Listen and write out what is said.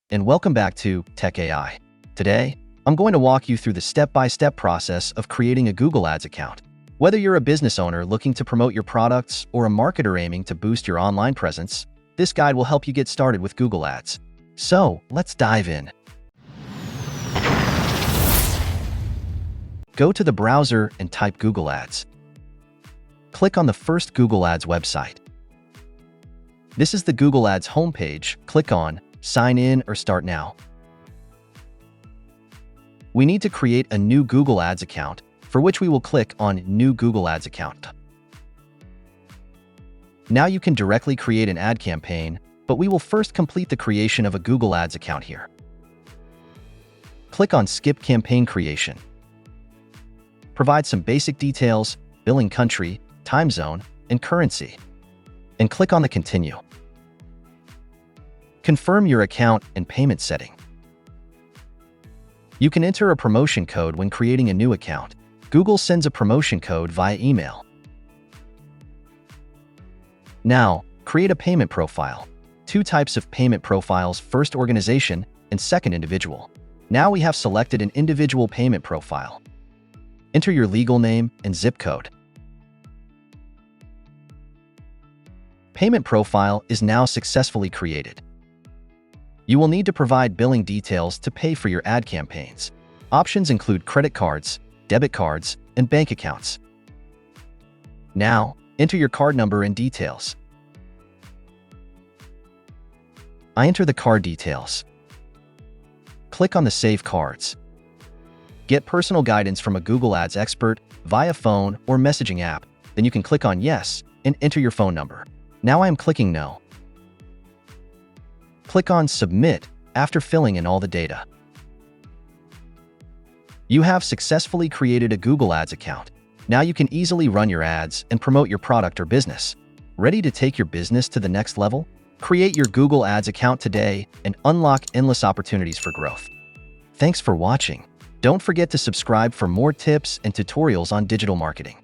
and welcome back to Tech AI. Today, I'm going to walk you through the step-by-step process of creating a Google Ads account. Whether you're a business owner looking to promote your products or a marketer aiming to boost your online presence, this guide will help you get started with Google Ads. So, let's dive in. Go to the browser and type Google Ads. Click on the first Google Ads website. This is the Google Ads homepage. Click on Sign in or Start Now. We need to create a new Google Ads account, for which we will click on New Google Ads Account. Now you can directly create an ad campaign, but we will first complete the creation of a Google Ads account here. Click on Skip Campaign Creation. Provide some basic details, billing country, time zone, and currency, and click on the Continue. Confirm your account and payment setting. You can enter a promotion code when creating a new account. Google sends a promotion code via email. Now, create a payment profile. Two types of payment profiles: first, organization, and second, individual. Now we have selected an individual payment profile. Enter your legal name and zip code. Payment profile is now successfully created. You will need to provide billing details to pay for your ad campaigns. Options include credit cards, debit cards, and bank accounts. Now, enter your card number and details. I enter the card details. Click on the Save Cards. Get personal guidance from a Google Ads expert via phone or messaging app. Then you can click on Yes and enter your phone number. Now I am clicking No. Click on Submit after filling in all the data. You have successfully created a Google Ads account. Now you can easily run your ads and promote your product or business. Ready to take your business to the next level? Create your Google Ads account today and unlock endless opportunities for growth. Thanks for watching. Don't forget to subscribe for more tips and tutorials on digital marketing.